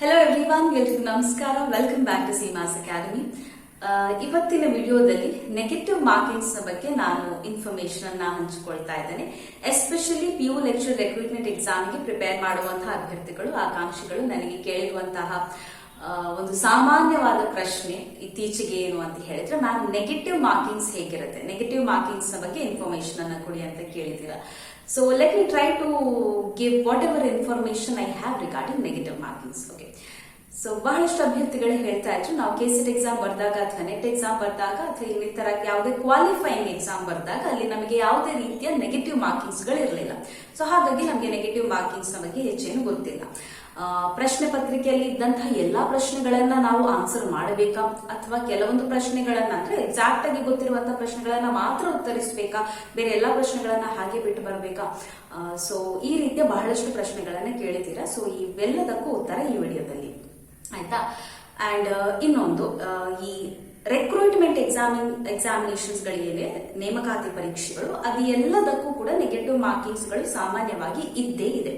Hello everyone, ಎಲ್ರಿಗೂ ನಮಸ್ಕಾರ. Welcome back to Seema's academy. ಇವತ್ತಿನ ವಿಡಿಯೋದಲ್ಲಿ ನೆಗೆಟಿವ್ ಮಾರ್ಕಿಂಗ್ಸ್ ಬಗ್ಗೆ ನಾನು ಇನ್ಫಾರ್ಮೇಶನ್ ಅನ್ನ ಹಂಚಿಕೊಳ್ತಾ ಇದ್ದೇನೆ. ಎಸ್ಪೆಷಲಿ PU ಲೆಕ್ಚರ್ ರಿಕ್ರೂಟ್ಮೆಂಟ್ ಎಕ್ಸಾಮ್ಗೆ ಪ್ರಿಪೇರ್ ಮಾಡುವಂತಹ ಅಭ್ಯರ್ಥಿಗಳು, ಆಕಾಂಕ್ಷಿಗಳು ನನಗೆ ಕೇಳಿರುವಂತಹ ಒಂದು ಸಾಮಾನ್ಯವಾದ ಪ್ರಶ್ನೆ ಇತ್ತೀಚೆಗೆ ಏನು ಅಂತ ಹೇಳಿದ್ರೆ, ಮ್ಯಾಮ್ ನೆಗೆಟಿವ್ ಮಾರ್ಕಿಂಗ್ಸ್ ಹೇಗಿರುತ್ತೆ, ನೆಗೆಟಿವ್ ಮಾರ್ಕಿಂಗ್ಸ್ ಬಗ್ಗೆ ಇನ್ಫಾರ್ಮೇಶನ್ ಅನ್ನ ಕೊಡಿ ಅಂತ ಕೇಳಿದ್ದೀರಾ. So let me try to give whatever information I have regarding negative markings. Okay. So ಬಹಳಷ್ಟು ಅಭ್ಯರ್ಥಿಗಳು ಹೇಳ್ತಾ ಇದ್ರು, ನಾವು KCET ಎಕ್ಸಾಮ್ ಬರೆದಾಗ ಅಥವಾ ನೆಟ್ ಎಕ್ಸಾಮ್ ಬರೆದಾಗ ಅಥವಾ ಇನ್ನಿತರ ಯಾವುದೇ ಕ್ವಾಲಿಫೈಯಿಂಗ್ ಎಕ್ಸಾಮ್ ಬರೆದಾಗ ಅಲ್ಲಿ ನಮಗೆ ಯಾವುದೇ ರೀತಿಯ ನೆಗೆಟಿವ್ ಮಾರ್ಕಿಂಗ್ಸ್ ಗಳು ಇರಲಿಲ್ಲ. ಸೊ ಹಾಗಾಗಿ ನಮಗೆ ನೆಗೆಟಿವ್ ಮಾರ್ಕಿಂಗ್ಸ್ ಬಗ್ಗೆ ಹೆಚ್ಚೇನು ಗೊತ್ತಿಲ್ಲ. ಪ್ರಶ್ನೆ ಪತ್ರಿಕೆಯಲ್ಲಿ ಇದ್ದಂತಹ ಎಲ್ಲಾ ಪ್ರಶ್ನೆಗಳನ್ನ ನಾವು ಆನ್ಸರ್ ಮಾಡಬೇಕಾ, ಅಥವಾ ಕೆಲವೊಂದು ಪ್ರಶ್ನೆಗಳನ್ನ ಅಂದ್ರೆ ಎಕ್ಸಾಕ್ಟ್ ಆಗಿ ಗೊತ್ತಿರುವಂತಹ ಪ್ರಶ್ನೆಗಳನ್ನ ಮಾತ್ರ ಉತ್ತರಿಸಬೇಕಾ, ಬೇರೆ ಎಲ್ಲಾ ಪ್ರಶ್ನೆಗಳನ್ನ ಹಾಗೆ ಬಿಟ್ಟು ಬರಬೇಕಾ? ಸೊ ಈ ರೀತಿಯ ಬಹಳಷ್ಟು ಪ್ರಶ್ನೆಗಳನ್ನ ಕೇಳಿದ್ದೀರಾ. ಸೊ ಇವೆಲ್ಲದಕ್ಕೂ ಉತ್ತರ ಈ ವಿಡಿಯೋದಲ್ಲಿ, ಆಯ್ತಾ? ಅಂಡ್ ಇನ್ನೊಂದು, ಈ ರಿಕ್ರೂಟ್ಮೆಂಟ್ ಎಕ್ಸಾಮಿನೇಷನ್ಸ್ ಗಳಿವೆ, ನೇಮಕಾತಿ ಪರೀಕ್ಷೆಗಳು, ಅದು ಎಲ್ಲದಕ್ಕೂ ಕೂಡ ನೆಗೆಟಿವ್ ಮಾರ್ಕಿಂಗ್ಸ್ ಗಳು ಸಾಮಾನ್ಯವಾಗಿ ಇದ್ದೇ ಇದೆ.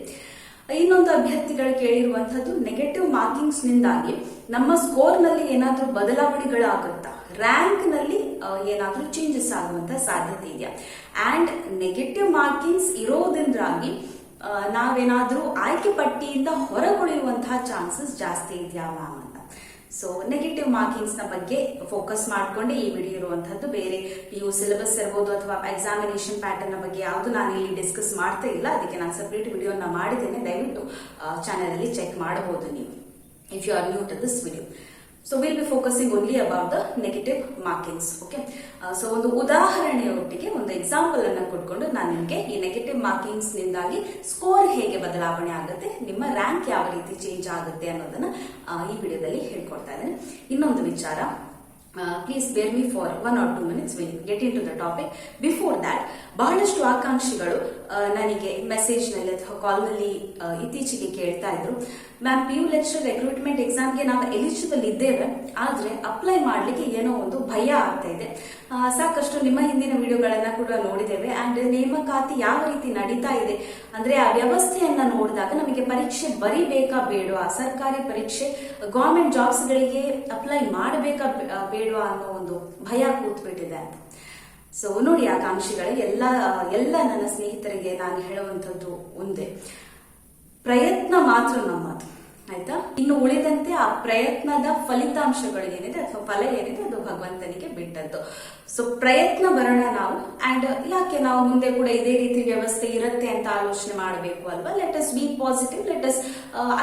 ಇನ್ನೊಂದು ಅಭ್ಯರ್ಥಿಗಳು ಕೇಳಿರುವಂತದ್ದು, ನೆಗೆಟಿವ್ ಮಾರ್ಕಿಂಗ್ಸ್ ನಿಂದಾಗಿ ನಮ್ಮ ಸ್ಕೋರ್ ನಲ್ಲಿ ಏನಾದ್ರೂ ಬದಲಾವಣೆಗಳಾಗುತ್ತಾ, ರ್ಯಾಂಕ್ ನಲ್ಲಿ ಏನಾದ್ರೂ ಚೇಂಜಸ್ ಆಗುವಂತ ಸಾಧ್ಯತೆ ಇದೆಯಾ? ಅಂಡ್ ನೆಗೆಟಿವ್ ಮಾರ್ಕಿಂಗ್ಸ್ ಇರೋದ್ರಿಂದಾಗಿ ನಾವೇನಾದ್ರೂ ಆಯ್ಕೆ ಪಟ್ಟಿಯಿಂದ ಹೊರಗುಳಿಯುವಂತಹ ಚಾನ್ಸಸ್ ಜಾಸ್ತಿ ಇದೆಯಾ ಮ್ಯಾಮ್ ಅಂತ. ಸೊ ನೆಗೆಟಿವ್ ಮಾರ್ಕಿಂಗ್ಸ್ ನ ಬಗ್ಗೆ ಫೋಕಸ್ ಮಾಡ್ಕೊಂಡೆ ಈ ವಿಡಿಯೋ ಇರುವಂತದ್ದು. ಬೇರೆ PU ಸಿಲೆಬಸ್ ಇರ್ಬೋದು ಅಥವಾ ಎಕ್ಸಾಮಿನೇಷನ್ ಪ್ಯಾಟರ್ನ್ ಬಗ್ಗೆ ಯಾವುದು ನಾನು ಇಲ್ಲಿ ಡಿಸ್ಕಸ್ ಮಾಡ್ತಾ ಇಲ್ಲ. ಅದಕ್ಕೆ ನಾನು ಸಪರೇಟ್ ವಿಡಿಯೋನ ಮಾಡಿದ್ದೇನೆ, ದಯವಿಟ್ಟು ಚಾನೆಲ್ ಅಲ್ಲಿ ಚೆಕ್ ಮಾಡಬಹುದು ನೀವು, if you are new to this video. So we'll be focusing only about the negative markings. Okay. So ಒಂದು ಉದಾಹರಣೆಯೊಟ್ಟಿಗೆ ಒಂದು ಎಕ್ಸಾಂಪಲ್ ಅನ್ನ ಕೊಟ್ಕೊಂಡು ನಾನು ನಿಮಗೆ ಈ ನೆಗೆಟಿವ್ ಮಾರ್ಕಿಂಗ್ಸ್ ನಿಂದಾಗಿ ಸ್ಕೋರ್ ಹೇಗೆ ಬದಲಾವಣೆ ಆಗುತ್ತೆ, ನಿಮ್ಮ ರ್ಯಾಂಕ್ ಯಾವ ರೀತಿ ಚೇಂಜ್ ಆಗುತ್ತೆ ಅನ್ನೋದನ್ನ ಈ ವಿಡಿಯೋದಲ್ಲಿ ಹೇಳ್ಕೊಡ್ತಾ ಇದ್ದೇನೆ. ಇನ್ನೊಂದು ವಿಚಾರ, please bear me for 1 or 2 minutes, will get into the topic. Before that, ಬಹಳಷ್ಟು ಆಕಾಂಕ್ಷಿಗಳು ನನಗೆ ಮೆಸೇಜ್ ನಲ್ಲಿ ಅಥವಾ ಕಾಲ್ ನಲ್ಲಿ ಇತ್ತೀಚೆಗೆ ಕೇಳ್ತಾ ಇದ್ರು, ಮ್ಯಾಮ್ PU ಲೆಕ್ಚರ್ ರಿಕ್ರೂಟ್ಮೆಂಟ್ ಎಕ್ಸಾಮ್ಗೆ ನಾವು ಎಲಿಜಿಬಲ್ ಇದ್ದೇವೆ, ಆದ್ರೆ ಅಪ್ಲೈ ಮಾಡ್ಲಿಕ್ಕೆ ಏನೋ ಒಂದು ಭಯ ಆಗ್ತಾ ಇದೆ. ಸಾಕಷ್ಟು ನಿಮ್ಮ ಹಿಂದಿನ ವಿಡಿಯೋಗಳನ್ನ ಕೂಡ ನೋಡಿದ್ದೇವೆ. ಅಂಡ್ ನೇಮಕಾತಿ ಯಾವ ರೀತಿ ನಡೀತಾ ಇದೆ ಅಂದ್ರೆ, ಆ ವ್ಯವಸ್ಥೆಯನ್ನ ನೋಡಿದಾಗ ನಮಗೆ ಪರೀಕ್ಷೆ ಬರಿಬೇಕಾ ಬೇಡವಾ, ಸರ್ಕಾರಿ ಪರೀಕ್ಷೆ ಗವರ್ಮೆಂಟ್ ಜಾಬ್ಸ್ ಗಳಿಗೆ ಅಪ್ಲೈ ಮಾಡಬೇಕಾ ಬೇಡವಾ ಅನ್ನೋ ಒಂದು ಭಯ ಕೂತ್ಬಿಟ್ಟಿದೆ ಅಂತ. ಸೊ ನೋಡಿ ಆಕಾಂಕ್ಷಿಗಳೇ, ಎಲ್ಲ ನನ್ನ ಸ್ನೇಹಿತರಿಗೆ ನಾನು ಹೇಳುವಂತದ್ದು ಒಂದೇ, ಪ್ರಯತ್ನ ಮಾತ್ರ ನಮ್ಮದು, ಆಯ್ತಾ? ಇನ್ನು ಉಳಿದಂತೆ ಆ ಪ್ರಯತ್ನದ ಫಲಿತಾಂಶಗಳು ಏನಿದೆ ಅಥವಾ ಫಲ ಏನಿದೆ ಅದು ಭಗವಂತನಿಗೆ ಬಿಟ್ಟದ್ದು. ಸೊ ಪ್ರಯತ್ನ ಬರೋಣ ನಾವು. ಅಂಡ್ ಯಾಕೆ ನಾವು ಮುಂದೆ ಕೂಡ ಇದೇ ರೀತಿ ವ್ಯವಸ್ಥೆ ಇರುತ್ತೆ ಅಂತ ಆಲೋಚನೆ ಮಾಡಬೇಕು ಅಲ್ವಾ? Let us be positive, let us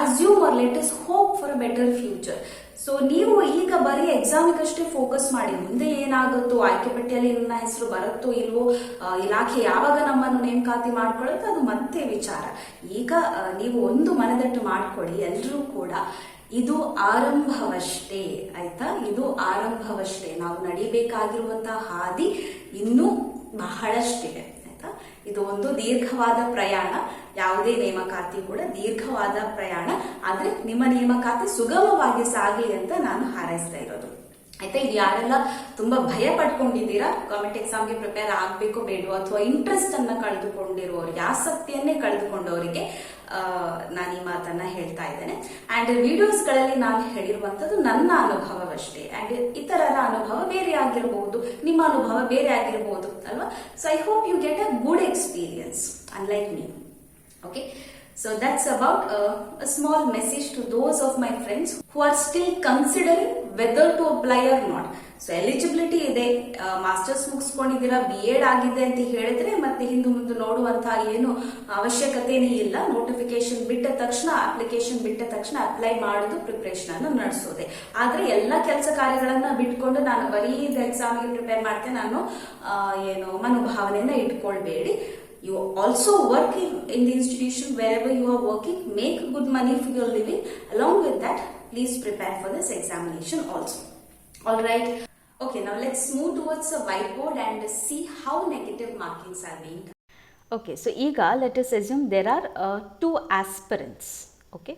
assume or let us hope for a better future. So ನೀವು ಈಗ ಬರೀ ಎಕ್ಸಾಮಿಗಷ್ಟೇ ಫೋಕಸ್ ಮಾಡಿ, ಮುಂದೆ ಏನಾಗುತ್ತೋ, ಆಯ್ಕೆ ಪಟ್ಟಿಯಲ್ಲಿ ನನ್ನ ಹೆಸರು ಬರುತ್ತೋ ಇಲ್ವೋ, ಇಲಾಖೆ ಯಾವಾಗ ನಮ್ಮನ್ನು ನೇಮಕಾತಿ ಮಾಡ್ಕೊಳ್ಳುತ್ತೋ ಅದು ಮತ್ತೆ ವಿಚಾರ. ಈಗ ನೀವು ಒಂದು ಮನದಟ್ಟು ಮಾಡ್ಕೊಳ್ಳಿ, ಎಲ್ಲರೂ ಕೂಡ ಇದು ಆರಂಭವಷ್ಟೇ, ಆಯ್ತಾ? ಇದು ಆರಂಭವಷ್ಟೇ. ನಾವು ನಡಿಬೇಕಾಗಿರುವಂತಹ ಹಾದಿ ಇನ್ನೂ ಬಹಳಷ್ಟಿದೆ, ಆಯ್ತಾ? ಇದು ಒಂದು ದೀರ್ಘವಾದ ಪ್ರಯಾಣ. ಯಾವುದೇ ನೇಮಕಾತಿ ಕೂಡ ದೀರ್ಘವಾದ ಪ್ರಯಾಣ, ಆದ್ರೆ ನಿಮ್ಮ ನೇಮಕಾತಿ ಸುಗಮವಾಗಿ ಸಾಗಲಿ ಅಂತ ನಾನು ಹಾರೈಸ್ತಾ ಇರೋದು, ಆಯ್ತಾ? ಇದು ಯಾರೆಲ್ಲ ತುಂಬಾ ಭಯ ಪಡ್ಕೊಂಡಿದ್ದೀರಾ, ಗವರ್ಮೆಂಟ್ ಎಕ್ಸಾಮ್ಗೆ ಪ್ರಿಪೇರ್ ಆಗ್ಬೇಕು ಬೇಡೋ, ಅಥವಾ ಇಂಟ್ರೆಸ್ಟ್ ಅನ್ನ ಕಳೆದುಕೊಂಡಿರುವವರಿಗೆ, ಆಸಕ್ತಿಯನ್ನೇ ಕಳೆದುಕೊಂಡವರಿಗೆ ನಾನು ಈ ಮಾತನ್ನ ಹೇಳ್ತಾ ಇದ್ದೇನೆ. ಅಂಡ್ ವಿಡಿಯೋಸ್ ಗಳಲ್ಲಿ ನಾನು ಹೇಳಿರುವಂತದ್ದು ನನ್ನ ಅನುಭವವಷ್ಟೇ. ಅಂಡ್ ಇತರರ ಅನುಭವ ಬೇರೆ ಆಗಿರಬಹುದು, ನಿಮ್ಮ ಅನುಭವ ಬೇರೆ ಆಗಿರಬಹುದು ಅಲ್ವಾ? So I hope you get a good experience unlike me. Okay, so that's about a small message to those of my friends who are still considering whether to apply or not. So eligibility ಇದೆ, masters ಮುಗಿಸ್ಕೊಂಡಿದ್ದೀರಾ, BEd ಆಗಿದೆ ಅಂತ ಹೇಳಿದ್ರೆ ಮತ್ತೆ ಹಿಂದೆ ಮುಂದೆ ನೋಡುವಂತಹ ಏನು ಅವಶ್ಯಕತೆನೇ ಇಲ್ಲ. ನೋಟಿಫಿಕೇಶನ್ ಬಿಟ್ಟ ತಕ್ಷಣ, ಅಪ್ಲಿಕೇಶನ್ ಬಿಟ್ಟ ತಕ್ಷಣ ಅಪ್ಲೈ ಮಾಡೋದು, ಪ್ರಿಪರೇಷನ್ ಅನ್ನು ನಡೆಸೋದೆ. ಆದ್ರೆ ಎಲ್ಲ ಕೆಲಸ ಕಾರ್ಯಗಳನ್ನ ಬಿಟ್ಕೊಂಡು ನಾನು ಬರೀ ಎಕ್ಸಾಮ್ಗೆ ಪ್ರಿಪೇರ್ ಮಾಡ್ತೇನೆ ಅನ್ನೋ ಏನು ಮನೋಭಾವನೆಯನ್ನ ಇಟ್ಕೊಳ್ಬೇಡಿ. You also work in the institution wherever you are working, make good money for your living. Along with that, please prepare for this examination also. All right. Okay, now let's move towards a whiteboard and see how negative markings are being done. Okay, so ಈಗ let us assume there are 2 aspirants. Okay,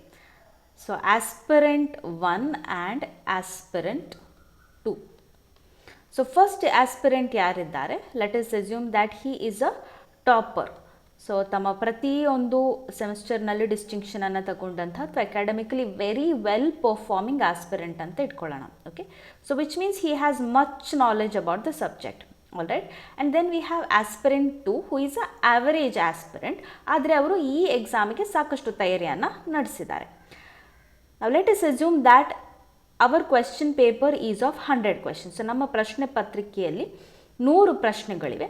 so aspirant 1 and aspirant 2. So first aspirant ಯಾರಿದ್ದಾರೆ, let us assume that he is a topper. So ತಮ್ಮ ಪ್ರತಿಯೊಂದು ಸೆಮಿಸ್ಟರ್ನಲ್ಲಿ ಡಿಸ್ಟಿಂಕ್ಷನನ್ನು ತಗೊಂಡಂಥ ಅಥವಾ academically very well performing aspirant ಅಂತ ಇಟ್ಕೊಳ್ಳೋಣ. Okay, so which means he has much knowledge about the subject. All right, and then we have aspirant 2 who is a average aspirant, ಆದರೆ ಅವರು ಈ ಎಕ್ಸಾಮಿಗೆ ಸಾಕಷ್ಟು ತಯಾರಿಯನ್ನು ನಡೆಸಿದ್ದಾರೆ. ನಾವು let us assume that our question paper is of 100 questions. ನಮ್ಮ ಪ್ರಶ್ನೆ ಪತ್ರಿಕೆಯಲ್ಲಿ 100 ಪ್ರಶ್ನೆಗಳಿವೆ,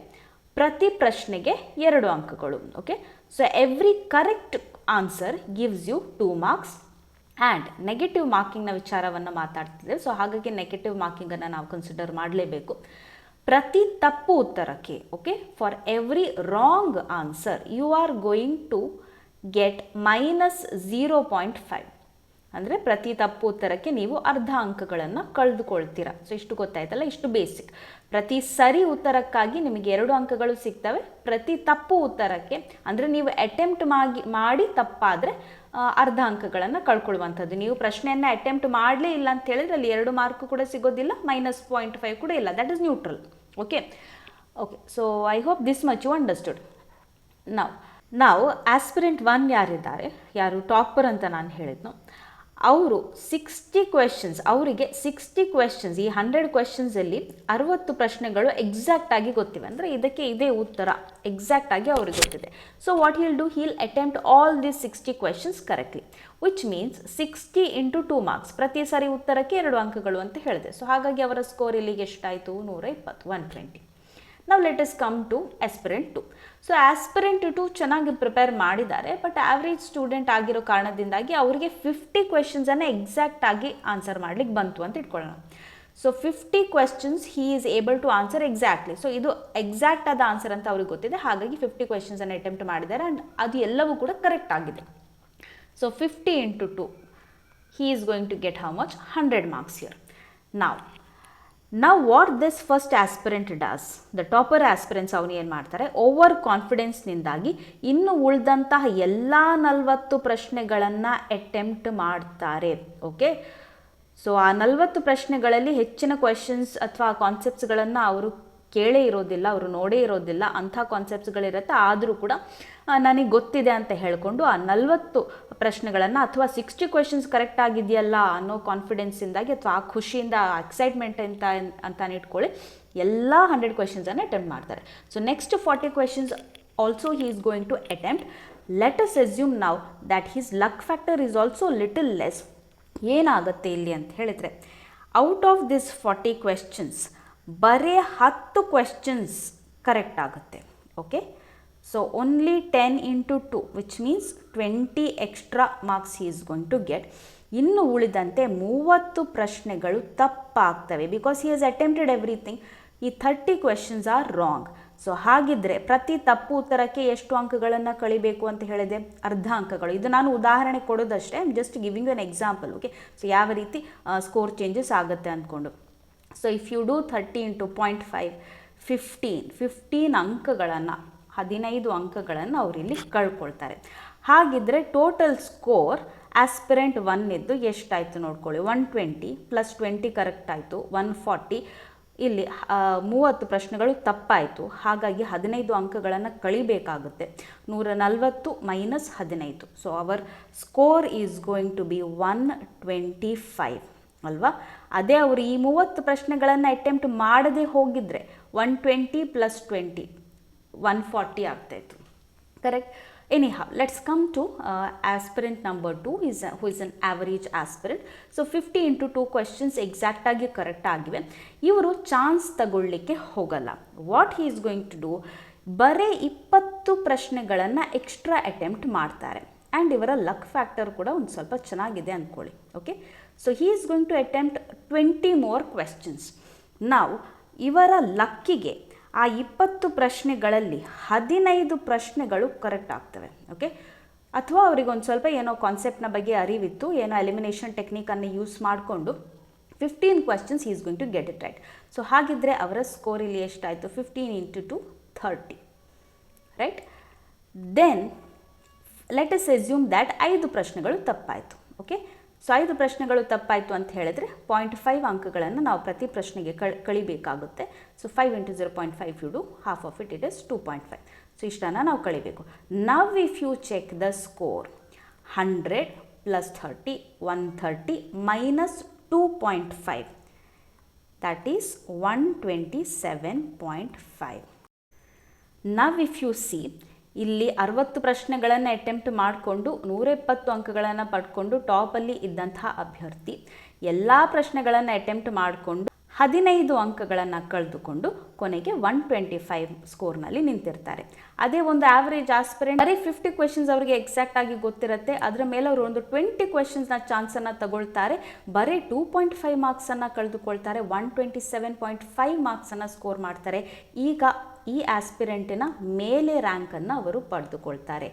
ಪ್ರತಿ ಪ್ರಶ್ನೆಗೆ 2 ಅಂಕಗಳು. Okay, so every correct answer gives you 2 marks and negative ಮಾರ್ಕಿಂಗ್ನ ವಿಚಾರವನ್ನು ಮಾತಾಡ್ತಿದ್ದೇವೆ. ಸೊ ಹಾಗಾಗಿ ನೆಗೆಟಿವ್ ಮಾರ್ಕಿಂಗನ್ನು ನಾವು ಕನ್ಸಿಡರ್ ಮಾಡಲೇಬೇಕು. ಪ್ರತಿ ತಪ್ಪು ಉತ್ತರಕ್ಕೆ, okay, for every wrong answer you are going to get -0.5. ಅಂದರೆ ಪ್ರತಿ ತಪ್ಪು ಉತ್ತರಕ್ಕೆ ನೀವು ಅರ್ಧ ಅಂಕಗಳನ್ನು ಕಳೆದುಕೊಳ್ತೀರಾ. ಸೊ ಇಷ್ಟು ಗೊತ್ತಾಯ್ತಲ್ಲ, ಇಷ್ಟು ಬೇಸಿಕ್. ಪ್ರತಿ ಸರಿ ಉತ್ತರಕ್ಕಾಗಿ ನಿಮಗೆ 2 ಅಂಕಗಳು ಸಿಗ್ತವೆ. ಪ್ರತಿ ತಪ್ಪು ಉತ್ತರಕ್ಕೆ ಅಂದರೆ ನೀವು ಅಟೆಂಪ್ಟ್ ಮಾಡಿ ತಪ್ಪಾದರೆ ಅರ್ಧ ಅಂಕಗಳನ್ನು ಕಳ್ಕೊಳ್ಳುವಂಥದ್ದು. ನೀವು ಪ್ರಶ್ನೆಯನ್ನು ಅಟೆಂಪ್ಟ್ ಮಾಡಲೇ ಇಲ್ಲ ಅಂತ ಹೇಳಿದ್ರೆ ಅಲ್ಲಿ 2 ಮಾರ್ಕ್ ಕೂಡ ಸಿಗೋದಿಲ್ಲ, -0.5 ಕೂಡ ಇಲ್ಲ. That is neutral. Okay, so I hope this much you understood. ನಾವು ಆಸ್ಪಿರೆಂಟ್ 1 ಯಾರಿದ್ದಾರೆ, ಯಾರು ಟಾಪರ್ ಅಂತ ನಾನು ಹೇಳಿದ್ನು, ಅವರು 60 ಕ್ವೆಶನ್ಸ್, ಅವರಿಗೆ 60 ಕ್ವೆಶನ್ಸ್, ಈ 100 ಕ್ವೆಶನ್ಸಲ್ಲಿ 60 ಪ್ರಶ್ನೆಗಳು ಎಕ್ಸಾಕ್ಟಾಗಿ ಗೊತ್ತಿವೆ. ಅಂದರೆ ಇದಕ್ಕೆ ಇದೇ ಉತ್ತರ ಎಕ್ಸಾಕ್ಟಾಗಿ ಅವ್ರಿಗೆ ಗೊತ್ತಿದೆ. So what he'll do, he'll attempt all these 60 questions correctly, which means 60 × 2 marks. ಪ್ರತಿ ಸಾರಿ ಉತ್ತರಕ್ಕೆ 2 ಅಂಕಗಳು ಅಂತ ಹೇಳಿದೆ. ಸೊ ಹಾಗಾಗಿ ಅವರ ಸ್ಕೋರ್ ಇಲ್ಲಿಗೆ ಎಷ್ಟಾಯಿತು, 120, 120. ನಾವು let us come to aspirant 2. So aspirant 2 ಚೆನ್ನಾಗಿ ಪ್ರಿಪೇರ್ ಮಾಡಿದ್ದಾರೆ, ಬಟ್ ಆವ್ರೇಜ್ ಸ್ಟೂಡೆಂಟ್ ಆಗಿರೋ ಕಾರಣದಿಂದಾಗಿ ಅವರಿಗೆ 50 ಕ್ವೆಶನ್ಸನ್ನು ಎಕ್ಸಾಕ್ಟಾಗಿ ಆನ್ಸರ್ ಮಾಡ್ಲಿಕ್ಕೆ ಬಂತು ಅಂತ ಇಟ್ಕೊಳ್ಳೋಣ. So 50 questions he is able to answer exactly. So ಇದು ಎಕ್ಸಾಕ್ಟ್ ಆದ ಆನ್ಸರ್ ಅಂತ ಅವ್ರಿಗೆ ಗೊತ್ತಿದೆ, ಹಾಗಾಗಿ 50 ಕ್ವೆಶನ್ಸನ್ನು ಅಟೆಂಪ್ಟ್ ಮಾಡಿದ್ದಾರೆ ಆ್ಯಂಡ್ ಅದು ಎಲ್ಲವೂ ಕೂಡ ಕರೆಕ್ಟ್ ಆಗಿದೆ. So 50 × 2 he is going to get how much, 100 marks here. Now what this first aspirant does, the topper aspirants ಅವನು ಏನು ಮಾಡ್ತಾರೆ, ಓವರ್ ಕಾನ್ಫಿಡೆನ್ಸ್ನಿಂದಾಗಿ ಇನ್ನು ಉಳಿದಂತಹ ಎಲ್ಲ 40 ಪ್ರಶ್ನೆಗಳನ್ನು ಅಟೆಂಪ್ಟ್ ಮಾಡ್ತಾರೆ. ಓಕೆ, ಸೊ ಆ 40 ಪ್ರಶ್ನೆಗಳಲ್ಲಿ ಹೆಚ್ಚಿನ ಕ್ವೆಶನ್ಸ್ ಅಥವಾ ಕಾನ್ಸೆಪ್ಟ್ಸ್ಗಳನ್ನು ಅವರು ಕೇಳೇ ಇರೋದಿಲ್ಲ, ಅವರು ನೋಡೇ ಇರೋದಿಲ್ಲ, ಅಂಥ ಕಾನ್ಸೆಪ್ಟ್ಸ್ಗಳಿರುತ್ತೆ. ಆದರೂ ಕೂಡ ನನಗೆ ಗೊತ್ತಿದೆ ಅಂತ ಹೇಳಿಕೊಂಡು ಆ 40 ಪ್ರಶ್ನೆಗಳನ್ನು ಅಥವಾ 60 ಕ್ವೆಶನ್ಸ್ ಕರೆಕ್ಟ್ ಆಗಿದೆಯಲ್ಲ ಅನ್ನೋ ಕಾನ್ಫಿಡೆನ್ಸಿಂದಾಗಿ ಅಥವಾ ಆ ಖುಷಿಯಿಂದ ಎಕ್ಸೈಟ್ಮೆಂಟ್ ಅಂತಾನೆ ಇಟ್ಕೊಳ್ಳಿ, ಎಲ್ಲ 100 ಕ್ವೆಶನ್ಸನ್ನು ಅಟೆಂಪ್ಟ್ ಮಾಡ್ತಾರೆ. So next 40 questions also he is going to attempt. Let us assume now that his luck factor is also little less. ಏನಾಗುತ್ತೆ ಇಲ್ಲಿ ಅಂತ ಹೇಳಿದರೆ, ಔಟ್ ಆಫ್ ದಿಸ್ 40 ಕ್ವೆಶನ್ಸ್ ಬರೀ 10 ಕ್ವೆಶನ್ಸ್ ಕರೆಕ್ಟ್ ಆಗುತ್ತೆ. Okay, so only 10 × 2 which means 20 extra marks he is going to get. ಇನ್ನು ಉಳಿದಂತೆ 30 ಪ್ರಶ್ನೆಗಳು ತಪ್ಪಾಗ್ತವೆ, because he has attempted everything. ಈ 30 ಕ್ವೆಶನ್ಸ್ ಆರ್ ರಾಂಗ್. ಸೊ ಹಾಗಿದ್ರೆ ಪ್ರತಿ ತಪ್ಪು ಉತ್ತರಕ್ಕೆ ಎಷ್ಟು ಅಂಕಗಳನ್ನು ಕಳಿಬೇಕು ಅಂತ ಹೇಳಿದೆ, ಅರ್ಧ ಅಂಕಗಳು. ಇದು ನಾನು ಉದಾಹರಣೆ ಕೊಡೋದಷ್ಟೇ, I am just giving an example. Okay, so ಯಾವ ರೀತಿ ಸ್ಕೋರ್ ಚೇಂಜಸ್ ಆಗುತ್ತೆ ಅಂದ್ಕೊಂಡು. ಸೊ ಇಫ್ ಯು ಡೂ 30 × 0.5, 15 ಅಂಕಗಳನ್ನು, 15 ಅಂಕಗಳನ್ನು ಅವರಿಲ್ಲಿ ಕಳ್ಕೊಳ್ತಾರೆ. ಹಾಗಿದ್ರೆ ಟೋಟಲ್ ಸ್ಕೋರ್ ಆಸ್ಪಿರೆಂಟ್ 1 ಎಷ್ಟಾಯಿತು ನೋಡ್ಕೊಳ್ಳಿ, 120 + 20 ಕರೆಕ್ಟ್ ಆಯಿತು, 140. ಇಲ್ಲಿ 30 ಪ್ರಶ್ನೆಗಳು ತಪ್ಪಾಯಿತು, ಹಾಗಾಗಿ 15 ಅಂಕಗಳನ್ನು ಕಳಿಬೇಕಾಗುತ್ತೆ. 140 - 15. So our score is going to be 125 ಅಲ್ವಾ. ಅದೇ ಅವರು ಈ 30 ಪ್ರಶ್ನೆಗಳನ್ನು ಅಟೆಂಪ್ಟ್ ಮಾಡದೆ ಹೋಗಿದ್ರೆ 120 + 20 140 ಆಗ್ತಾಯಿತ್ತು. Correct. Anyhow, let's come to aspirant number 2 who is an average aspirant. So 50 × 2 questions ಎಕ್ಸಾಕ್ಟಾಗಿ ಕರೆಕ್ಟ್ ಆಗಿವೆ. ಇವರು ಚಾನ್ಸ್ ತಗೊಳ್ಳಿಕ್ಕೆ ಹೋಗಲ್ಲ. What he is going to do, ಬರೀ 20 ಪ್ರಶ್ನೆಗಳನ್ನು ಎಕ್ಸ್ಟ್ರಾ ಅಟೆಂಪ್ಟ್ ಮಾಡ್ತಾರೆ. ಆ್ಯಂಡ್ ಇವರ ಲಕ್ ಫ್ಯಾಕ್ಟರ್ ಕೂಡ ಒಂದು ಸ್ವಲ್ಪ ಚೆನ್ನಾಗಿದೆ ಅಂದ್ಕೊಳ್ಳಿ. Okay, so he is going to attempt 20 more questions. ನಾವು ಇವರ ಲಕ್ಕಿಗೆ ಆ 20 ಪ್ರಶ್ನೆಗಳಲ್ಲಿ 15 ಪ್ರಶ್ನೆಗಳು ಕರೆಕ್ಟ್ ಆಗ್ತವೆ. ಓಕೆ, ಅಥವಾ ಅವರಿಗೊಂದು ಸ್ವಲ್ಪ ಏನೋ ಕಾನ್ಸೆಪ್ಟ್ನ ಬಗ್ಗೆ ಅರಿವಿತ್ತು, ಏನೋ ಎಲಿಮಿನೇಷನ್ ಟೆಕ್ನಿಕನ್ನು ಯೂಸ್ ಮಾಡಿಕೊಂಡು 15 questions he is going to get it right. So ಹಾಗಿದ್ರೆ ಅವರ ಸ್ಕೋರ್ ಇಲ್ಲಿ ಎಷ್ಟಾಯಿತು, 15 × 2 30. Right. Then let us assume that 5 ಪ್ರಶ್ನೆಗಳು ತಪ್ಪಾಯಿತು. ಓಕೆ, ಸೊ 5 ಪ್ರಶ್ನೆಗಳು ತಪ್ಪಾಯಿತು ಅಂತ ಹೇಳಿದ್ರೆ 0.5 ಅಂಕಗಳನ್ನು ನಾವು ಪ್ರತಿ ಪ್ರಶ್ನೆಗೆ ಕಳಿಬೇಕಾಗುತ್ತೆ. So 5 × 0.5 you do, half of it is 2.5. So ಇಷ್ಟನ್ನು ನಾವು ಕಳಿಬೇಕು. Now if you check the score 100 + 30 130 - 2.5 that is 127.5. Now if you see ಇಲ್ಲಿ 60 ಪ್ರಶ್ನೆಗಳನ್ನು ಅಟೆಂಪ್ಟ್ ಮಾಡಿಕೊಂಡು 170 ಅಂಕಗಳನ್ನು ಪಡ್ಕೊಂಡು ಟಾಪಲ್ಲಿ ಇದ್ದಂತಹ ಅಭ್ಯರ್ಥಿ ಎಲ್ಲ ಪ್ರಶ್ನೆಗಳನ್ನು ಅಟೆಂಪ್ಟ್ ಮಾಡಿಕೊಂಡು 15 ಅಂಕಗಳನ್ನು ಕಳೆದುಕೊಂಡು ಕೊನೆಗೆ 125 ಸ್ಕೋರ್ನಲ್ಲಿ ನಿಂತಿರ್ತಾರೆ. ಅದೇ ಒಂದು ಆವ್ರೇಜ್ ಆಸ್ಪಿರೆಂಟ್ ಬರೀ 50 ಕ್ವೆಶನ್ಸ್ ಅವರಿಗೆ ಎಕ್ಸಾಕ್ಟ್ ಆಗಿ ಗೊತ್ತಿರುತ್ತೆ, ಅದರ ಮೇಲೆ ಅವರು ಒಂದು 20 ಕ್ವೆಶನ್ಸ್ನ ಚಾನ್ಸನ್ನು ತಗೊಳ್ತಾರೆ, ಬರೀ 2.5 ಮಾರ್ಕ್ಸನ್ನು ಕಳೆದುಕೊಳ್ತಾರೆ, 127.5 ಮಾರ್ಕ್ಸನ್ನು ಸ್ಕೋರ್ ಮಾಡ್ತಾರೆ. ಈಗ ಈ ಆಸ್ಪಿರೆಂಟಿನ ಮೇಲೆ ರ್ಯಾಂಕನ್ನು ಅವರು ಪಡೆದುಕೊಳ್ತಾರೆ.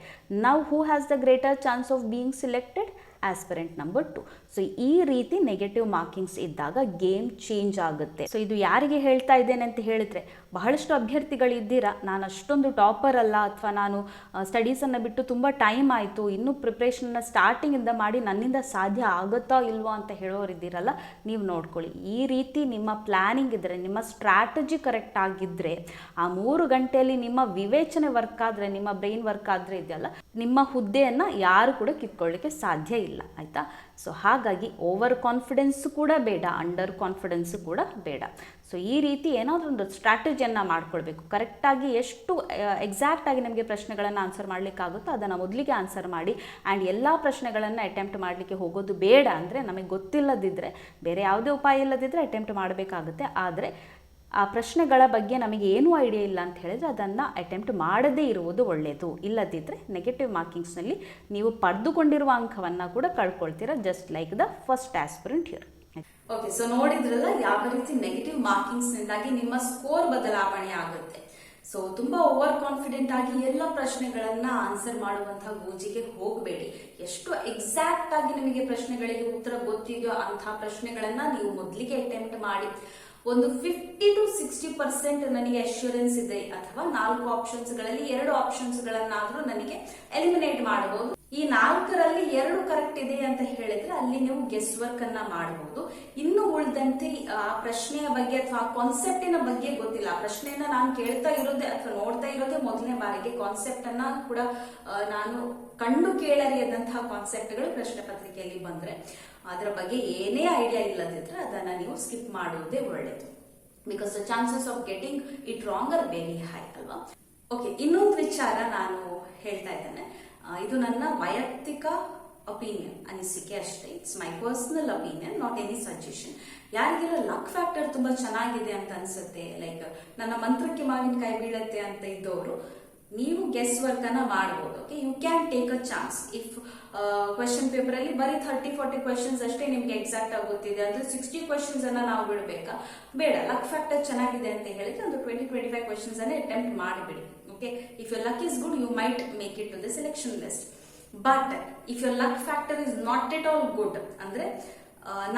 Now who has the greater chance of being selected? Aspirant number 2. So ಈ ರೀತಿ ನೆಗೆಟಿವ್ ಮಾರ್ಕಿಂಗ್ಸ್ ಇದ್ದಾಗ ಗೇಮ್ ಚೇಂಜ್ ಆಗುತ್ತೆ. ಸೊ ಇದು ಯಾರಿಗೆ ಹೇಳ್ತಾ ಇದ್ದೇನೆ ಅಂತ ಹೇಳಿದ್ರೆ, ಬಹಳಷ್ಟು ಅಭ್ಯರ್ಥಿಗಳಿದ್ದೀರಾ, ನಾನು ಅಷ್ಟೊಂದು ಟಾಪರ್ ಅಲ್ಲ, ಅಥವಾ ನಾನು ಸ್ಟಡೀಸನ್ನು ಬಿಟ್ಟು ತುಂಬ ಟೈಮ್ ಆಯಿತು, ಇನ್ನೂ ಪ್ರಿಪ್ರೇಷನ್ನ ಸ್ಟಾರ್ಟಿಂಗಿಂದ ಮಾಡಿ ನನ್ನಿಂದ ಸಾಧ್ಯ ಆಗುತ್ತಾ ಇಲ್ವೋ ಅಂತ ಹೇಳೋರಿದ್ದೀರಲ್ಲ, ನೀವು ನೋಡ್ಕೊಳ್ಳಿ. ಈ ರೀತಿ ನಿಮ್ಮ ಪ್ಲ್ಯಾನಿಂಗ್ ಇದ್ದರೆ, ನಿಮ್ಮ ಸ್ಟ್ರಾಟಜಿ ಕರೆಕ್ಟ್ ಆಗಿದ್ದರೆ, ಆ 3 ಗಂಟೆಯಲ್ಲಿ ನಿಮ್ಮ ವಿವೇಚನೆ ವರ್ಕ್ ಆದರೆ, ನಿಮ್ಮ ಬ್ರೈನ್ ವರ್ಕ್ ಆದರೆ ಇದೆಯಲ್ಲ, ನಿಮ್ಮ ಹುದ್ದೆಯನ್ನು ಯಾರು ಕೂಡ ಕಿತ್ಕೊಳ್ಳಿಕ್ಕೆ ಸಾಧ್ಯ ಇಲ್ಲ, ಆಯಿತಾ? ಸೊ ಹಾಗಾಗಿ ಓವರ್ ಕಾನ್ಫಿಡೆನ್ಸ್ ಕೂಡ ಬೇಡ, ಅಂಡರ್ ಕಾನ್ಫಿಡೆನ್ಸ್ ಕೂಡ ಬೇಡ. ಸೊ ಈ ರೀತಿ ಏನಾದರೂ ಒಂದು ಸ್ಟ್ರಾಟಜಿಯನ್ನು ಮಾಡ್ಕೊಳ್ಬೇಕು. ಕರೆಕ್ಟಾಗಿ ಎಷ್ಟು ಎಕ್ಸಾಕ್ಟಾಗಿ ನಮಗೆ ಪ್ರಶ್ನೆಗಳನ್ನು ಆನ್ಸರ್ ಮಾಡಲಿಕ್ಕಾಗುತ್ತೋ ಅದನ್ನು ಮೊದಲಿಗೆ ಆನ್ಸರ್ ಮಾಡಿ. ಆ್ಯಂಡ್ ಎಲ್ಲ ಪ್ರಶ್ನೆಗಳನ್ನು ಅಟೆಂಪ್ಟ್ ಮಾಡಲಿಕ್ಕೆ ಹೋಗೋದು ಬೇಡ. ಅಂದರೆ ನಮಗೆ ಗೊತ್ತಿಲ್ಲದಿದ್ದರೆ, ಬೇರೆ ಯಾವುದೇ ಉಪಾಯ ಇಲ್ಲದಿದ್ದರೆ ಅಟೆಂಪ್ಟ್ ಮಾಡಬೇಕಾಗುತ್ತೆ. ಆದರೆ ಆ ಪ್ರಶ್ನೆಗಳ ಬಗ್ಗೆ ನಮಗೆ ಏನೂ ಐಡಿಯಾ ಇಲ್ಲ ಅಂತ ಹೇಳಿದರೆ ಅದನ್ನು ಅಟೆಂಪ್ಟ್ ಮಾಡದೇ ಇರುವುದು ಒಳ್ಳೆಯದು. ಇಲ್ಲದಿದ್ದರೆ ನೆಗೆಟಿವ್ ಮಾರ್ಕಿಂಗ್ಸ್ನಲ್ಲಿ ನೀವು ಪಡೆದುಕೊಂಡಿರುವ ಅಂಕವನ್ನು ಕೂಡ ಕಳ್ಕೊಳ್ತೀರಾ, just like the first aspirant here. Okay, so ನೋಡಿದ್ರಲ್ಲ ಯಾವ ರೀತಿ ನೆಗೆಟಿವ್ ಮಾರ್ಕಿಂಗ್ಸ್ ನಿಂದಾಗಿ ನಿಮ್ಮ ಸ್ಕೋರ್ ಬದಲಾವಣೆ ಆಗುತ್ತೆ. ಸೊ ತುಂಬಾ ಓವರ್ ಕಾನ್ಫಿಡೆಂಟ್ ಆಗಿ ಎಲ್ಲ ಪ್ರಶ್ನೆಗಳನ್ನ ಆನ್ಸರ್ ಮಾಡುವಂತಹ ಗೋಜಿಗೆ ಹೋಗಬೇಡಿ. ಎಷ್ಟು ಎಕ್ಸಾಕ್ಟ್ ಆಗಿ ನಿಮಗೆ ಪ್ರಶ್ನೆಗಳಿಗೆ ಉತ್ತರ ಗೊತ್ತಿದೆಯೋ ಅಂತಹ ಪ್ರಶ್ನೆಗಳನ್ನ ನೀವು ಮೊದಲಿಗೆ ಅಟೆಂಪ್ಟ್ ಮಾಡಿ. ಒಂದು 50 to 60% ನನಗೆ ಅಶ್ಯೂರೆನ್ಸ್ ಇದೆ, ಅಥವಾ 4 ಆಪ್ಷನ್ಸ್ ಗಳಲ್ಲಿ 2 ಆಪ್ಷನ್ಸ್ ಗಳನ್ನಾದ್ರೂ ನನಗೆ ಎಲಿಮಿನೇಟ್ ಮಾಡಬಹುದು. ಈ 4ರಲ್ಲಿ 2 ಕರೆಕ್ಟ್ ಇದೆ ಅಂತ ಹೇಳಿದ್ರೆ ಅಲ್ಲಿ ನೀವು ಗೆಸ್ ವರ್ಕ್ ಅನ್ನ ಮಾಡಬಹುದು. ಇನ್ನು ಉಳಿದಂತೆ ಆ ಪ್ರಶ್ನೆಯ ಬಗ್ಗೆ ಅಥವಾ ಕಾನ್ಸೆಪ್ಟಿನ ಬಗ್ಗೆ ಗೊತ್ತಿಲ್ಲ, ಆ ಪ್ರಶ್ನೆಯನ್ನ ನಾನು ಕೇಳ್ತಾ ಇರೋದೇ ಅಥವಾ ನೋಡ್ತಾ ಇರೋದೇ ಮೊದಲನೇ ಬಾರಿಗೆ, ಕಾನ್ಸೆಪ್ಟ್ ಅನ್ನ ಕೂಡ ನಾನು ಕಂಡು ಕೇಳರಿಯದಂತಹ ಕಾನ್ಸೆಪ್ಟ್ಗಳು ಪ್ರಶ್ನೆ ಪತ್ರಿಕೆಯಲ್ಲಿ ಬಂದ್ರೆ ಅದರ ಬಗ್ಗೆ ಏನೇ ಐಡಿಯಾ ಇಲ್ಲದಿದ್ರೆ ಅದನ್ನ ನೀವು ಸ್ಕಿಪ್ ಮಾಡುವುದೇ ಒಳ್ಳೆಯದು. Because the chances of getting it wrong are very high ಅಲ್ವಾ. ಓಕೆ, ಇನ್ನೊಂದು ವಿಚಾರ ನಾನು ಹೇಳ್ತಾ ಇದ್ದೇನೆ, ಇದು ನನ್ನ ವೈಯಕ್ತಿಕ ಒಪಿನಿಯನ್, ಅನಿಸಿಕೆ ಅಷ್ಟೇ. It's my personal opinion, not any suggestion. ಯಾರಿಗೆಲ್ಲ ಲಕ್ ಫ್ಯಾಕ್ಟರ್ ತುಂಬಾ ಚೆನ್ನಾಗಿದೆ ಅಂತ ಅನ್ಸುತ್ತೆ, ಲೈಕ್ ನನ್ನ ಮಂತ್ರಕ್ಕೆ ಮಾವಿನಕಾಯಿ ಬೀಳತ್ತೆ ಅಂತ ಇದ್ದವರು, ನೀವು ಗೆಸ್ ವರ್ಕ್ ಅನ್ನ ಮಾಡಬಹುದು. Okay, you can take a chance. If question paper ಅಲ್ಲಿ ಬರೀ 30-40 ಕ್ವೆಶನ್ಸ್ ಅಷ್ಟೇ ನಿಮ್ಗೆ ಎಕ್ಸಾಕ್ಟ್ ಆಗಿ ಗೊತ್ತಿದೆ, ಅಂದ್ರೆ 60 ಕ್ವೆಶನ್ಸ್ ಅನ್ನ ನಾವು ಬಿಡಬೇಕಾ? ಬೇಡ. ಲಕ್ ಫ್ಯಾಕ್ಟರ್ ಚೆನ್ನಾಗಿದೆ ಅಂತ ಹೇಳಿದ್ರೆ ಒಂದು 20-25 ಕ್ವೆಶನ್ಸ್ ಅನ್ನ ಅಟೆಂಪ್ಟ್ ಮಾಡಿಬಿಡಿ. Okay, if your luck is good you might make it to the selection list. But if your luck factor is not at all good, ಅಂದ್ರೆ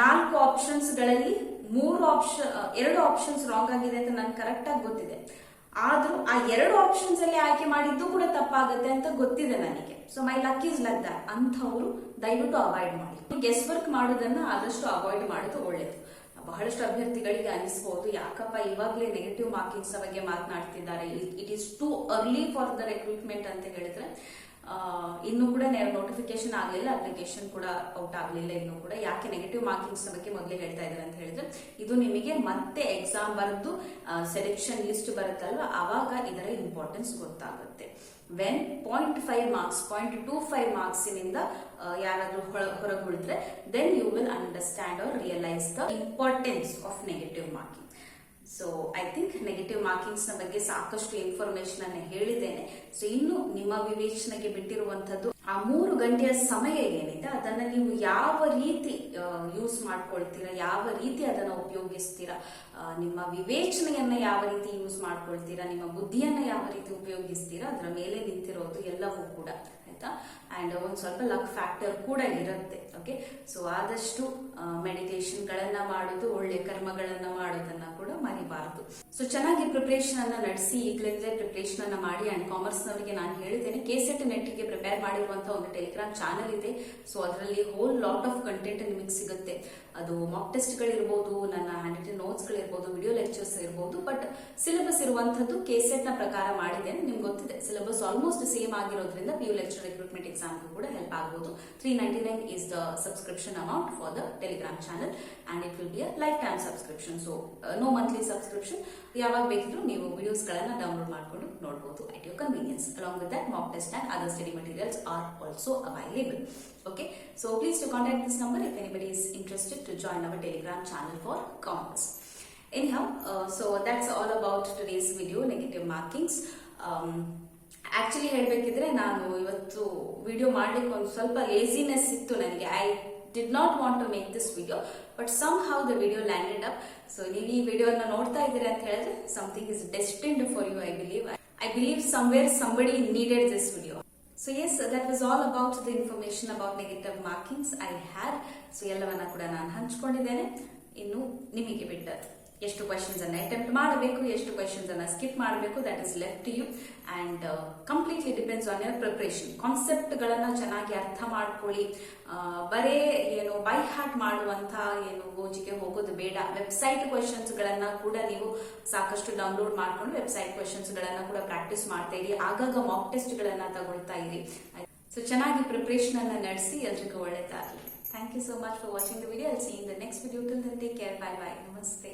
4 ಆಪ್ಷನ್ಸ್ ಗಳಲ್ಲಿ 2 ಆಪ್ಷನ್ಸ್ ರಾಂಗ್ ಆಗಿದೆ ಅಂತ ನನ್ಗೆ ಕರೆಕ್ಟ್ ಆಗಿ ಗೊತ್ತಿದೆ, ಆದ್ರೂ ಆ 2 ಆಪ್ಷನ್ಸ್ ಅಲ್ಲಿ ಆಯ್ಕೆ ಮಾಡಿದ್ದು ಕೂಡ ತಪ್ಪಾಗುತ್ತೆ ಅಂತ ಗೊತ್ತಿದೆ ನನಗೆ. So my luck is like that. ಅಂಥವ್ರು ದಯವಿಟ್ಟು ಅವಾಯ್ಡ್ ಮಾಡಿ. ಗೆಸ್ ವರ್ಕ್ ಮಾಡೋದನ್ನ ಆದಷ್ಟು ಅವಾಯ್ಡ್ ಮಾಡೋದು ಒಳ್ಳೇದು. ಬಹಳಷ್ಟು ಅಭ್ಯರ್ಥಿಗಳಿಗೆ ಅನಿಸಬಹುದು, ಯಾಕಪ್ಪ ಇವಾಗಲೇ ನೆಗೆಟಿವ್ ಮಾರ್ಕಿಂಗ್ಸ್ ಬಗ್ಗೆ ಮಾತನಾಡ್ತಿದ್ದಾರೆ, it is too early for the recruitment ಅಂತ ಹೇಳಿದ್ರೆ, ಇನ್ನು ಕೂಡ ನೋಟಿಫಿಕೇಶನ್ ಆಗಲಿಲ್ಲ, ಅಪ್ಲಿಕೇಶನ್ ಕೂಡ ಔಟ್ ಆಗಲಿಲ್ಲ ಇನ್ನು ಕೂಡ. ಯಾಕೆ ನೆಗೆಟಿವ್ ಮಾರ್ಕಿಂಗ್ಸ್ ಬಗ್ಗೆ ಮೊದಲೇ ಹೇಳ್ತಾ ಇದ್ದಾರೆ ಅಂತ ಹೇಳಿದ್ರೆ, ಇದು ನಿಮಗೆ ಮತ್ತೆ ಎಕ್ಸಾಮ್ ಬರೆದು ಸೆಲೆಕ್ಷನ್ ಲಿಸ್ಟ್ ಬರುತ್ತಲ್ವ, ಆವಾಗ ಇದರ ಇಂಪಾರ್ಟೆನ್ಸ್ ಗೊತ್ತಾಗುತ್ತೆ. ವೆನ್ 0.5 ಮಾರ್ಕ್ಸ್ 0.25 ಮಾರ್ಕ್ಸಿನಿಂದ ಯಾರಾದ್ರೂ ಹೊರಗುಳಿದ್ರೆ then you will understand or realise the importance of negative marking. So I think negative markings ನ ಬಗ್ಗೆ ಸಾಕಷ್ಟು ಇನ್ಫಾರ್ಮೇಶನ್ ಅನ್ನು ಹೇಳಿದ್ದೇನೆ. ಸೊ ಇನ್ನು ನಿಮ್ಮ ವಿವೇಚನೆಗೆ ಬಿಟ್ಟಿರುವಂತದ್ದು ಆ 3 ಗಂಟೆಯ ಸಮಯ ಏನಿದೆ ಅದನ್ನ ನೀವು ಯಾವ ರೀತಿ ಯೂಸ್ ಮಾಡ್ಕೊಳ್ತೀರಾ, ಯಾವ ರೀತಿ ಅದನ್ನ ಉಪಯೋಗಿಸ್ತೀರಾ, ನಿಮ್ಮ ವಿವೇಚನೆಯನ್ನ ಯಾವ ರೀತಿ ಯೂಸ್ ಮಾಡ್ಕೊಳ್ತೀರಾ, ನಿಮ್ಮ ಬುದ್ಧಿಯನ್ನ ಯಾವ ರೀತಿ ಉಪಯೋಗಿಸ್ತೀರಾ, ಅದರ ಮೇಲೆ ನಿಂತಿರೋದು ಎಲ್ಲವೂ ಕೂಡ, ಆಯ್ತಾ. ಅಂಡ್ ಒಂದ್ ಸ್ವಲ್ಪ ಲಕ್ ಫ್ಯಾಕ್ಟರ್ ಕೂಡ ಇರುತ್ತೆ. ಓಕೆ, ಸೊ ಆದಷ್ಟು ಮೆಡಿಟೇಷನ್ ಗಳನ್ನ ಮಾಡೋದು, ಒಳ್ಳೆ ಕರ್ಮಗಳನ್ನ ಮಾಡೋದನ್ನ ಕೂಡ ಮರಿಬಾರದು. ಸೊ ಚೆನ್ನಾಗಿ ಪ್ರಿಪರೇಷನ್ ಅನ್ನ ನಡೆಸಿ, ಈಗಲೇ ಪ್ರಿಪರೇಷನ್ ಅನ್ನ ಮಾಡಿ. ಅಂಡ್ ಕಾಮರ್ಸ್ ನವರಿಗೆ ನಾನು ಹೇಳಿದ್ದೇನೆ, KCET ನೆಟ್ಗೆ ಪ್ರಿಪೇರ್ ಮಾಡಿರುವಂತಹ ಒಂದು ಟೆಲಿಗ್ರಾಮ್ ಚಾನಲ್ ಇದೆ. ಸೊ ಅದರಲ್ಲಿ ಹೋಲ್ ಲಾಟ್ ಆಫ್ ಕಂಟೆಂಟ್ ನಿಮಗೆ ಸಿಗುತ್ತೆ. ಅದು ಮಾಕ್ ಟೆಸ್ಟ್ಗಳಿರ್ಬೋದು, ನನ್ನ ಹ್ಯಾಂಡ್ ರಿಟನ್ ನೋಟ್ಸ್ಗಳಿರ್ಬೋದು, ವಿಡಿಯೋ ಲೆಕ್ಚರ್ಸ್ ಇರ್ಬೋದು. ಬಟ್ ಸಿಲೆಬಸ್ ಇರುವಂತದ್ದು ಕೆಸೆಟ್ ನ ಪ್ರಕಾರ ಮಾಡಿದ್ದೇನೆ. ನಿಮ್ಗೆ ಗೊತ್ತಿದೆ ಸಿಲೆಬಸ್ ಆಲ್ಮೋಸ್ಟ್ ಸೇಮ್ ಆಗಿರೋದ್ರಿಂದ PU ಲೆಕ್ಚರ್ ರಿಕ್ರೂಟ್ಮೆಂಟ್ ಎಕ್ಸಾಮ್ಗೂ ಕೂಡ ಹೆಲ್ಪ್ ಆಗಬಹುದು. 399 is the subscription amount for the Telegram channel and it will be a lifetime subscription. So no monthly subscription. ಯಾವಾಗ ಬೇಕಿದ್ರು ನೀವು ವಿಡಿಯೋಸ್ ಗಳನ್ನ ಡೌನ್ಲೋಡ್ ಮಾಡ್ಕೊಂಡು ನೋಡಬಹುದು at your convenience. Along with that, mock test and other study materials are also available. Okay, so please to contact this number if anybody is interested to join our Telegram channel for commerce. Anyhow, so that's all about today's video, negative markings. Actually ಹೇಳಬೇಕಿದ್ರೆ ನಾನು ಇವತ್ತು video ಮಾಡ್ಲಿಕ್ಕೆ ಒಂದು ಸ್ವಲ್ಪ laziness ಇತ್ತು ನನಗೆ. I did not want to make this video, but somehow the video landed up. So ನೀವು ಈ ವಿಡಿಯೋನ ನೋಡ್ತಾ ಇದ್ದೀರಿ ಅಂತ ಹೇಳಿದ್ರೆ something is destined for you. I believe somewhere somebody needed this video. So yes, that was all about the information about negative markings I had. So ಎಲ್ಲವನ್ನ ಕೂಡ ನಾನು ಹಂಚಿಕೊಂಡಿದ್ದೇನೆ. ಇನ್ನು ನಿಮಗೆ ಬಿಟ್ಟದ್ದು ಎಷ್ಟು ಕ್ವೆಶನ್ಸ್ ಅನ್ನ ಅಟೆಂಪ್ಟ್ ಮಾಡಬೇಕು, ಎಷ್ಟು ಕ್ವೆಶನ್ಸ್ ಅನ್ನ ಸ್ಕಿಪ್ ಮಾಡಬೇಕು, that is left to you and completely depends on your preparation. Concept ಗಳನ್ನ ಚೆನ್ನಾಗಿ ಅರ್ಥ ಮಾಡ್ಕೊಳ್ಳಿ. ಬರೇ ಏನು ಬೈ ಹಾರ್ಟ್ ಮಾಡುವಂತ ಏನು ಗೋಜಿಗೆ ಹೋಗೋದು ಬೇಡ. ವೆಬ್ಸೈಟ್ ಕ್ವೆಶನ್ಸ್ ಗಳನ್ನ ಕೂಡ ನೀವು ಸಾಕಷ್ಟು ಡೌನ್ಲೋಡ್ ಮಾಡ್ಕೊಂಡು ವೆಬ್ಸೈಟ್ ಕ್ವೆಶನ್ಸ್ ಗಳನ್ನ ಕೂಡ ಪ್ರಾಕ್ಟೀಸ್ ಮಾಡ್ತಾ ಇರಿ. ಆಗಾಗ ಮಾಕ್ ಟೆಸ್ಟ್ ಗಳನ್ನ ತಗೊಳ್ತಾ ಇರಿ. ಸೊ ಚೆನ್ನಾಗಿ ಪ್ರಿಪರೇಷನ್ ಅನ್ನ ನಡೆಸಿ. ಎಲ್ರಿಗೂ ಒಳ್ಳೆದಾಗಲಿ. Thank you so much for watching the video. I'll see you in the next video. Till then, take care. Bye bye. Namaste.